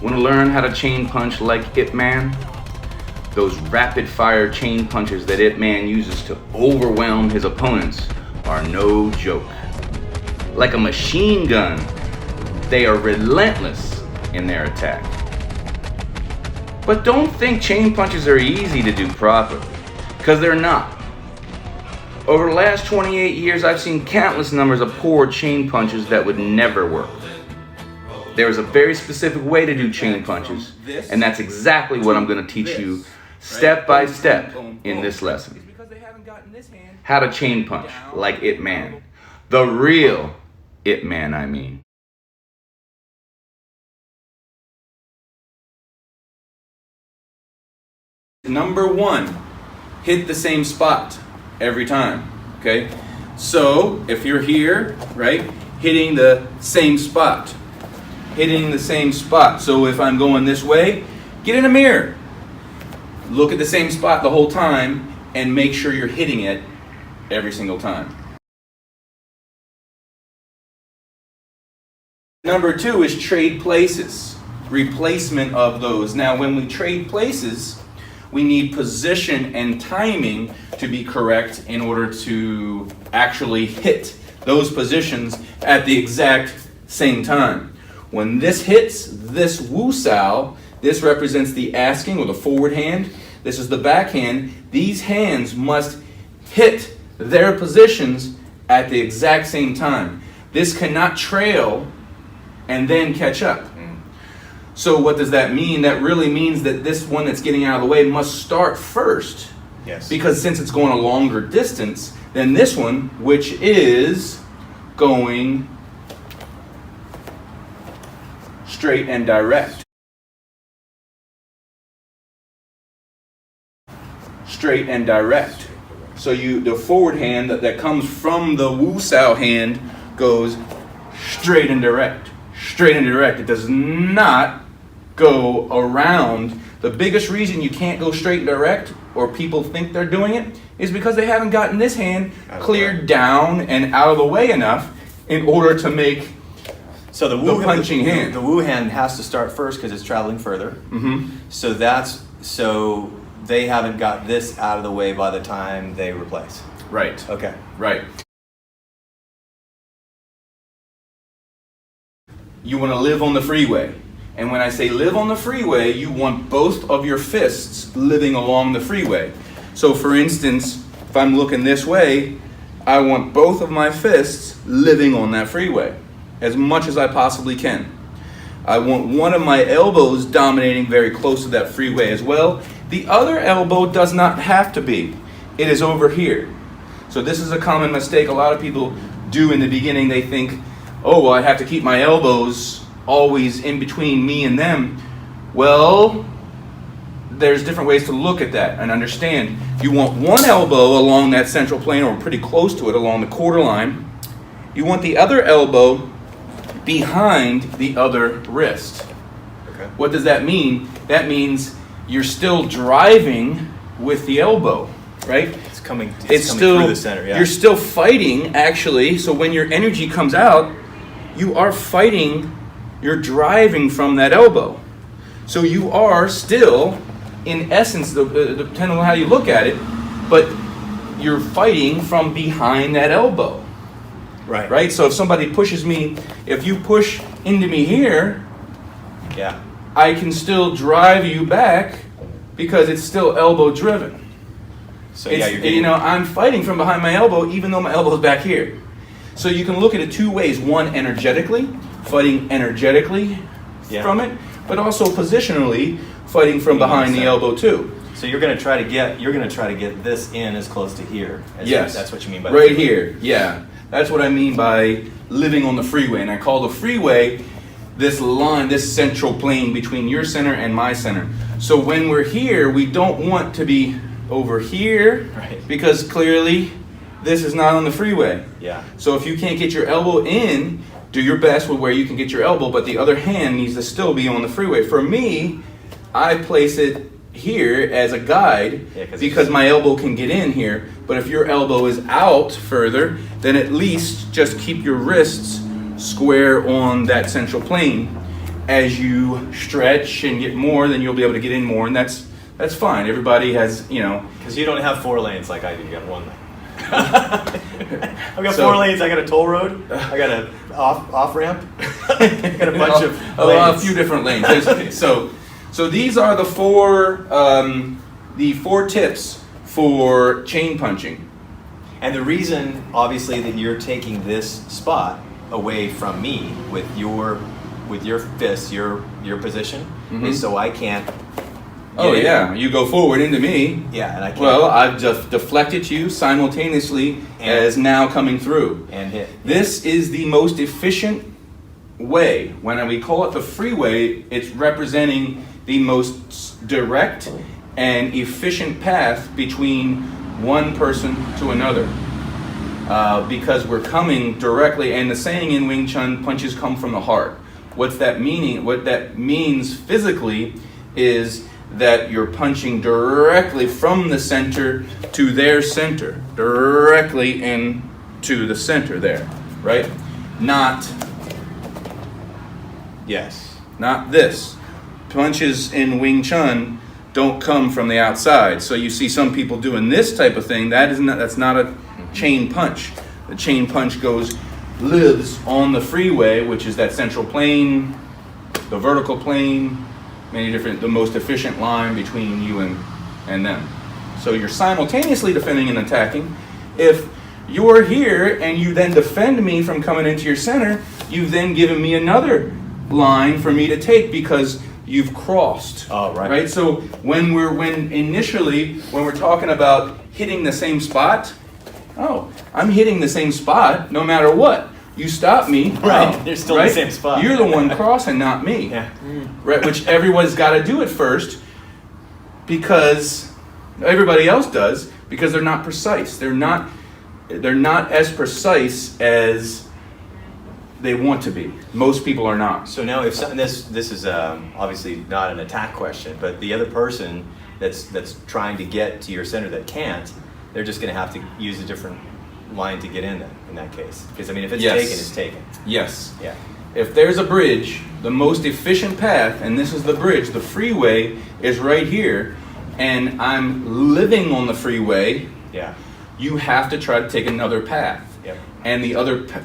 Want to learn how to chain punch like Ip Man? Those rapid fire chain punches that Ip Man uses to overwhelm his opponents are no joke. Like a machine gun, they are relentless in their attack. But don't think chain punches are easy to do properly, because they're not. Over the last 28 years, I've seen countless numbers of poor chain punches that would never work. There is a very specific way to do chain punches, and that's exactly what I'm going to teach you step by step in this lesson. How to chain punch like Ip Man. The real Ip Man, I mean. Number one, hit the same spot every time, okay? So if you're here, right, hitting the same spot. So if I'm going this way, get in a mirror. Look at the same spot the whole time and make sure you're hitting it every single time. Number two is trade places, replacement of those. Now when we trade places, we need position and timing to be correct in order to actually hit those positions at the exact same time. When this hits this wusao, this represents the asking or the forward hand. This is the backhand. These hands must hit their positions at the exact same time. This cannot trail and then catch up. So what does that mean? That really means that this one that's getting out of the way must start first. Yes. Because since it's going a longer distance than this one, which is going straight and direct. Straight and direct. So the forward hand that comes from the wusao hand goes straight and direct. Straight and direct. It does not go around. The biggest reason you can't go straight and direct, or people think they're doing it, is because they haven't gotten this hand cleared down and out of the way enough in order to make so the punching hand. The Wu hand has to start first because it's traveling further. Mm-hmm. So they haven't got this out of the way by the time they replace. Right. Okay. Right. You want to live on the freeway. And when I say live on the freeway, you want both of your fists living along the freeway. So for instance, if I'm looking this way, I want both of my fists living on that freeway as much as I possibly can. I want one of my elbows dominating very close to that freeway as well. The other elbow does not have to be. It is over here. So this is a common mistake a lot of people do in the beginning. They think, oh, well, I have to keep my elbows always in between me and them. Well, there's different ways to look at that and understand. You want one elbow along that central plane or pretty close to it along the quarter line. You want the other elbow behind the other wrist. Okay. What does that mean? That means you're still driving with the elbow, right? It's coming still through the center, yeah. You're still fighting, actually. So when your energy comes out, you are fighting, you're driving from that elbow. So you are still, in essence, depending on how you look at it, but you're fighting from behind that elbow. Right. Right? So if somebody pushes me, if you push into me here, Yeah. I can still drive you back because it's still elbow driven. So yeah, you're getting, I'm fighting from behind my elbow even though my elbow is back here. So you can look at it two ways. One, energetically, fighting energetically from it, but also positionally, fighting from behind the elbow too. So you're going to try to get this in as close to here. Yes. That's what you mean by right here. Yeah. That's what I mean by living on the freeway. And I call the freeway this line, this central plane between your center and my center. So when we're here, we don't want to be over here, Right. because clearly this is not on the freeway. Yeah. So if you can't get your elbow in, do your best with where you can get your elbow, but the other hand needs to still be on the freeway. For me, I place it here as a guide because my elbow can get in here. But if your elbow is out further, then at least just keep your wrists square on that central plane. as you stretch and get more, then you'll be able to get in more, and that's fine. Everybody has, Because you don't have 4 lanes like I do. You got 1 lane. I've got 4 lanes. I got a toll road. I got a off ramp. I got a bunch of lanes. A few different lanes. So these are the 4 tips for chain punching. And the reason, obviously, that you're taking this spot away from me with your fists, your position, is so I can't. Oh yeah, you go forward into me. Yeah, and I can't. Well, I've just deflected you simultaneously as now coming through. And hit. This is the most efficient way. When we call it the freeway, it's representing the most direct and efficient path between one person to another. Because we're coming directly, and the saying in Wing Chun, punches come from the heart. What that means physically is that you're punching directly from the center to their center, directly into the center there, right? Not this. Punches in Wing Chun don't come from the outside. So you see some people doing this type of thing. That's not a chain punch. The chain punch lives on the freeway, which is that central plane, the vertical plane, the most efficient line between you and them. So you're simultaneously defending and attacking. If you're here and you then defend me from coming into your center, you've then given me another line for me to take because you've crossed. Oh, right. Right? So when we're talking about hitting the same spot, I'm hitting the same spot no matter what. You stop me. Right. You're still in the same spot. You're the one crossing, not me. Yeah. Right, which everyone's got to do it first because everybody else does because they're not precise. They're not as precise as they want to be. Most people are not. So now, if this is obviously not an attack question, but the other person that's trying to get to your center that can't, they're just going to have to use a different line to get in that case. Because I mean, if it's taken, it's taken. Yes. Yeah. If there's a bridge, the most efficient path, and this is the bridge, the freeway is right here, and I'm living on the freeway. Yeah. You have to try to take another path. Yep. And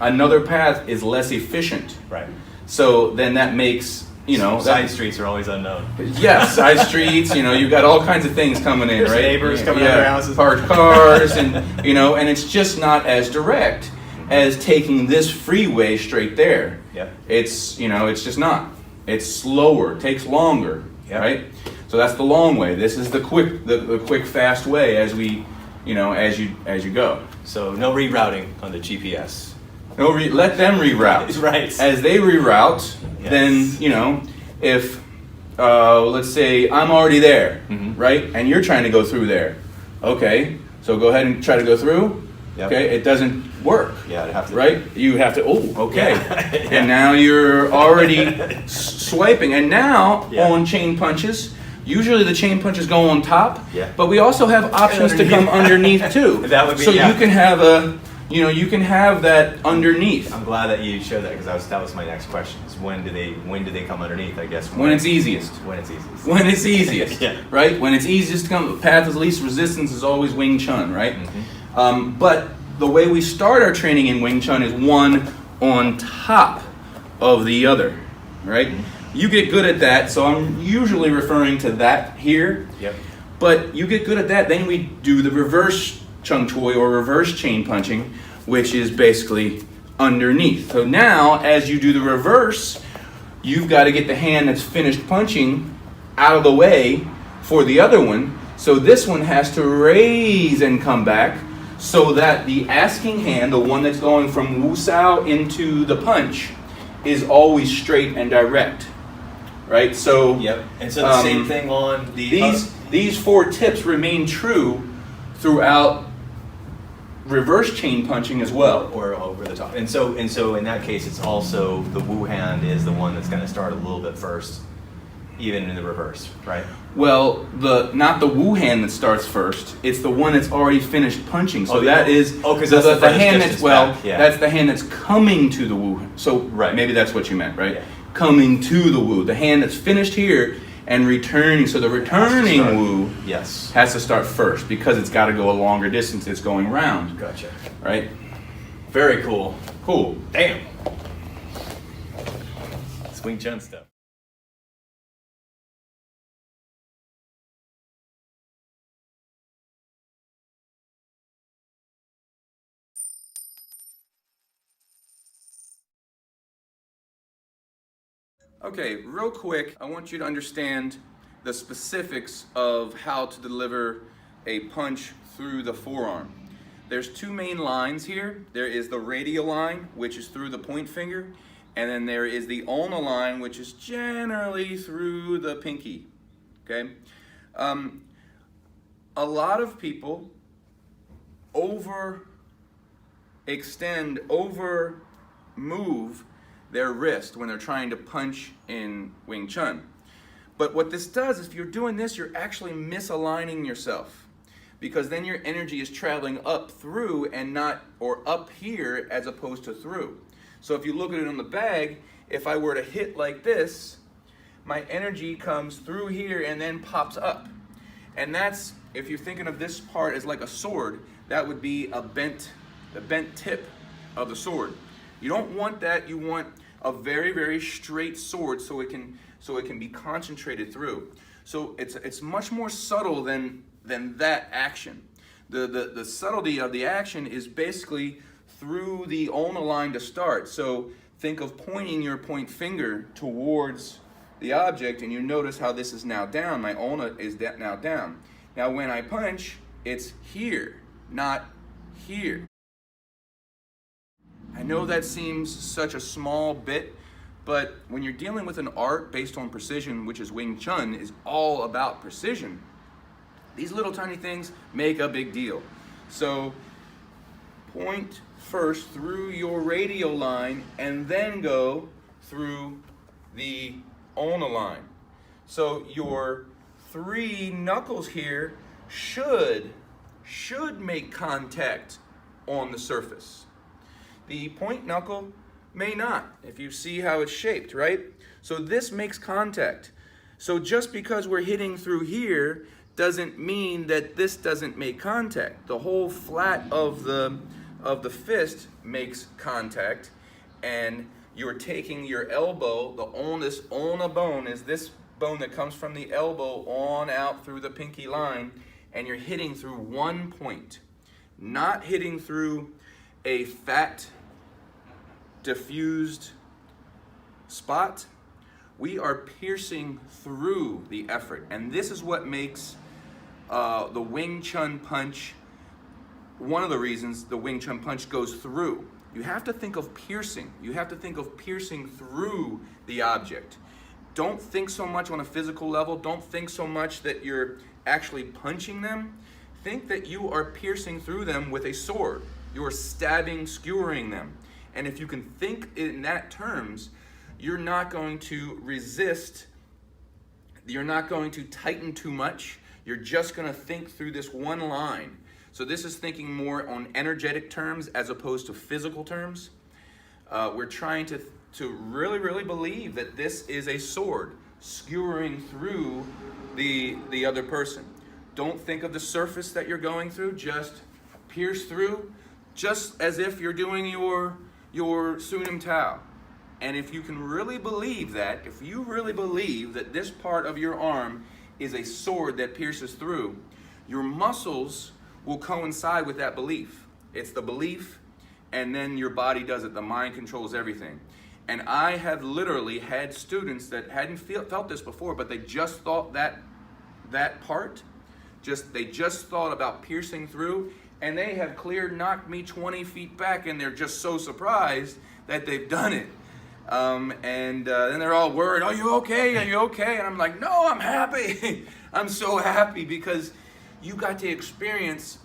another path is less efficient. Right. So then that makes, side streets are always unknown. Yes, side streets, you've got all kinds of things coming in, There's right? neighbors coming out of their houses. Parked cars, and it's just not as direct as taking this freeway straight there. Yep. It's just not. It's slower, takes longer, yep. Right? So that's the long way. This is the quick, fast way as we, as you go. So no rerouting on the GPS. Let them reroute. Right. As they reroute, yes. Then, if, let's say I'm already there, right? And you're trying to go through there. Okay, so go ahead and try to go through. Yep. Okay, it doesn't work. Yeah, I'd have to. Right? You have to, okay. Yeah. Yeah. And now you're already swiping. And now, on chain punches, usually the chain punches go on top, but we also have options to come underneath too. That would be, so you can have you can have that underneath. I'm glad that you showed that because that was my next question. Is when do they come underneath? I guess when it's easiest. When it's easiest. When it's easiest. Yeah. Right. When it's easiest to come, the path of least resistance is always Wing Chun, right? But the way we start our training in Wing Chun is one on top of the other, right? You get good at that, so I'm usually referring to that here. Yep. But you get good at that, then we do the reverse Chung Choi or reverse chain punching, which is basically underneath. So now, as you do the reverse, you've got to get the hand that's finished punching out of the way for the other one. So this one has to raise and come back so that the asking hand, the one that's going from Wu Sao into the punch, is always straight and direct. Right? So yep. And so the same thing on the these 4 tips remain true throughout reverse chain punching as well, or over the top. And so in that case, it's also the Wu hand is the one that's going to start a little bit first, even in the reverse, right? Well, not the Wu hand that starts first. It's the one that's already finished punching. So because that's the hand that's that's the hand that's coming to the Wu. So right. Maybe that's what you meant, right? Yeah. coming to the woo. The hand that's finished here and returning. So the returning woo has to start first because it's got to go a longer distance. It's going round. Gotcha. Right? Very cool. Cool. Damn. It's Wing Chun stuff. Okay, real quick, I want you to understand the specifics of how to deliver a punch through the forearm. There's two main lines here. There is the radial line, which is through the point finger, and then there is the ulnar line, which is generally through the pinky. Okay? A lot of people move their wrist when they're trying to punch in Wing Chun. But what this does, if you're doing this, you're actually misaligning yourself, because then your energy is traveling up through and not, or up here as opposed to through. So if you look at it on the bag, if I were to hit like this, my energy comes through here and then pops up. And that's, if you're thinking of this part as like a sword, that would be the bent tip of the sword. You don't want that. You want a very, very straight sword so it can be concentrated through. So it's much more subtle than that action. The subtlety of the action is basically through the ulnar line to start. So think of pointing your point finger towards the object, and you notice how this is now down. My ulna is now down. Now when I punch, it's here, not here. I know that seems such a small bit, but when you're dealing with an art based on precision, which is Wing Chun, is all about precision, these little tiny things make a big deal. So point first through your radial line and then go through the ulnar line. So your three knuckles here should make contact on the surface. The point knuckle may not, if you see how it's shaped, right? So this makes contact. So just because we're hitting through here doesn't mean that this doesn't make contact. The whole flat of the fist makes contact, and you're taking your elbow, this ulna bone is this bone that comes from the elbow on out through the pinky line, and you're hitting through one point, not hitting through a fat, diffused spot. We are piercing through the effort, and this is what makes the Wing Chun punch, one of the reasons the Wing Chun punch goes through. You have to think of piercing. You have to think of piercing through the object. Don't think so much on a physical level. Don't think so much that you're actually punching them. Think that you are piercing through them with a sword. You are stabbing, skewering them. And if you can think in that terms, you're not going to resist. You're not going to tighten too much. You're just going to think through this one line. So this is thinking more on energetic terms as opposed to physical terms. We're trying to really, really believe that this is a sword skewering through the other person. Don't think of the surface that you're going through, just pierce through, just as if you're doing your Sunim Tao. And if you can really believe that, if you really believe that this part of your arm is a sword that pierces through, your muscles will coincide with that belief. It's the belief, and then your body does it. The mind controls everything. And I have literally had students that hadn't felt this before, but they just thought that part, they just thought about piercing through, and they have knocked me 20 feet back, and they're just so surprised that they've done it. Then they're all worried, are you okay? Are you okay? And I'm like, no, I'm happy. I'm so happy because you got to experience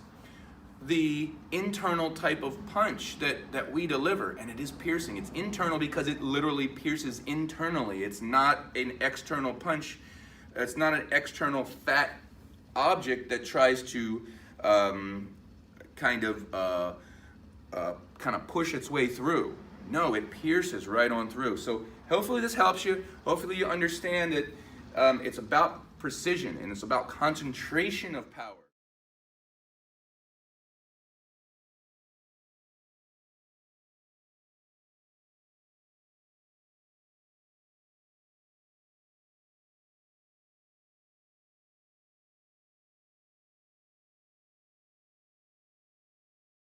the internal type of punch that we deliver, and it is piercing. It's internal because it literally pierces internally. It's not an external punch. It's not an external fat object that tries to kind of push its way through. No, it pierces right on through. So hopefully this helps you. Hopefully you understand that it's about precision and it's about concentration of power.